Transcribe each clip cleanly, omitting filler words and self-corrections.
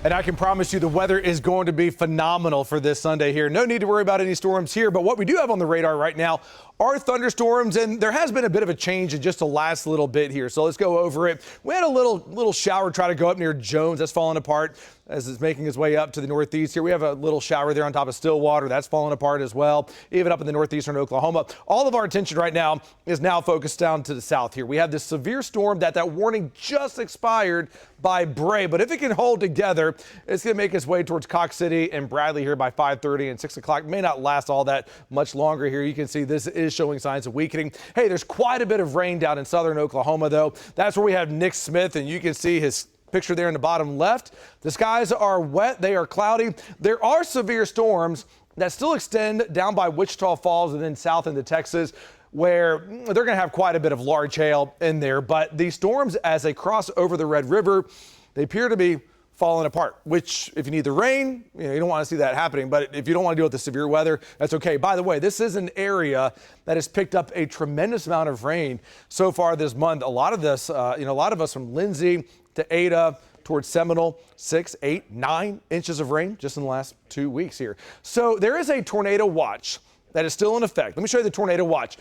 And I can promise you the weather is going to be phenomenal for this Sunday here. No need to worry about any storms here, but what we do have on the radar right now are thunderstorms, and there has been a bit of a change in just the last little bit here. So let's go over it. We had a little shower try to go up near Jones. That's falling apart as it's making its way up to the northeast here. We have a little shower there on top of Stillwater. That's falling apart as well, even up in the northeastern Oklahoma. All of our attention right now is now focused down to the south here. We have this severe storm that warning just expired by Bray, but if it can hold together, it's going to make its way towards Cox City and Bradley here by 5:30 and 6 o'clock. May not last all that much longer here. You can see this is showing signs of weakening. Hey, there's quite a bit of rain down in southern Oklahoma, though. That's where we have Nick Smith, and you can see his picture there in the bottom left. The skies are wet. They are cloudy. There are severe storms that still extend down by Wichita Falls and then south into Texas, where they're going to have quite a bit of large hail in there. But these storms, as they cross over the Red River, they appear to be falling apart, which if you need the rain, you don't want to see that happening. But if you don't want to deal with the severe weather, that's okay. By the way, this is an area that has picked up a tremendous amount of rain so far this month. A lot of this, a lot of us from Lindsay to Ada towards Seminole, 6, 8, 9 inches of rain just in the last 2 weeks here. So there is a tornado watch that is still in effect. Let me show you the tornado watch.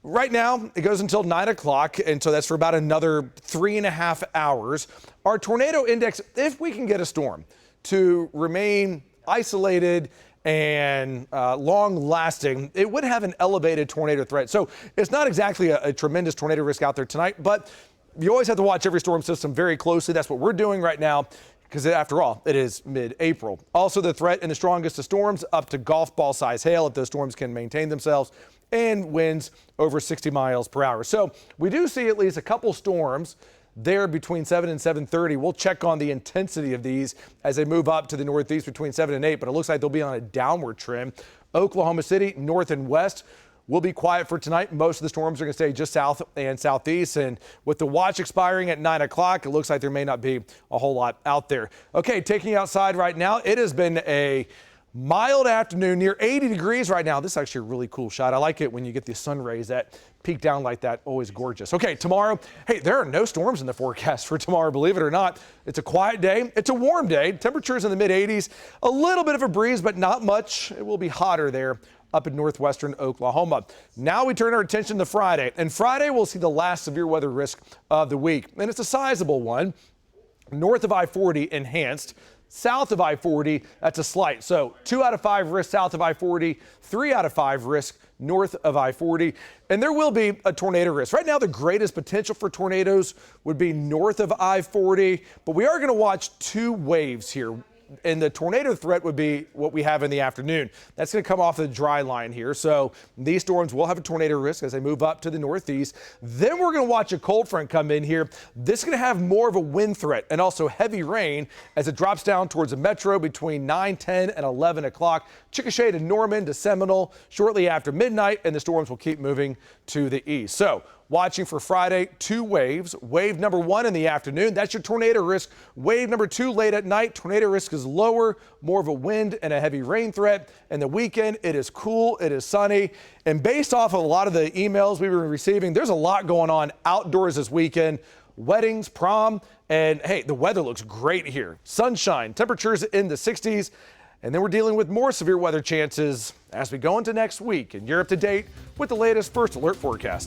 Right now, it goes until 9 o'clock, and so that's for about another 3.5 hours. Our tornado index, if we can get a storm to remain isolated and long-lasting, it would have an elevated tornado threat. So it's not exactly a tremendous tornado risk out there tonight, but you always have to watch every storm system very closely. That's what we're doing right now, because after all, it is mid-April. Also, the threat in the strongest of storms up to golf ball size hail if those storms can maintain themselves, and winds over 60 miles per hour. So we do see at least a couple storms there between 7 and 7:30. We'll check on the intensity of these as they move up to the northeast between 7 and 8, but it looks like they'll be on a downward trend. Oklahoma City, north and west, will be quiet for tonight. Most of the storms are going to stay just south and southeast. And with the watch expiring at 9 o'clock, it looks like there may not be a whole lot out there. Okay, taking you outside right now, it has been a mild afternoon, near 80 degrees right now. This is actually a really cool shot. I like it when you get the sun rays that peek down like that. Always gorgeous. Okay, tomorrow, hey, there are no storms in the forecast for tomorrow, believe it or not. It's a quiet day. It's a warm day. Temperatures in the mid-80s. A little bit of a breeze, but not much. It will be hotter there up in northwestern Oklahoma. Now we turn our attention to Friday. And Friday, we'll see the last severe weather risk of the week. And it's a sizable one. North of I-40 enhanced. South of I-40, that's a slight. So 2 out of 5 risk south of I-40, 3 out of 5 risk north of I-40. And there will be a tornado risk. Right now, the greatest potential for tornadoes would be north of I-40, but we are going to watch 2 waves here. And the tornado threat would be what we have in the afternoon. That's going to come off the dry line here. So these storms will have a tornado risk as they move up to the northeast. Then we're going to watch a cold front come in here. This is going to have more of a wind threat and also heavy rain as it drops down towards the metro between 9, 10, and 11 o'clock. Chickasha to Norman to Seminole shortly after midnight, and the storms will keep moving to the east. So watching for Friday, 2 waves. Wave number 1 in the afternoon, that's your tornado risk. Wave number 2 late at night, tornado risk is lower, more of a wind and a heavy rain threat. And the weekend, it is cool, it is sunny. And based off of a lot of the emails we've been receiving, there's a lot going on outdoors this weekend. Weddings, prom, and hey, the weather looks great here. Sunshine, temperatures in the 60s. And then we're dealing with more severe weather chances as we go into next week. And you're up to date with the latest First Alert forecast.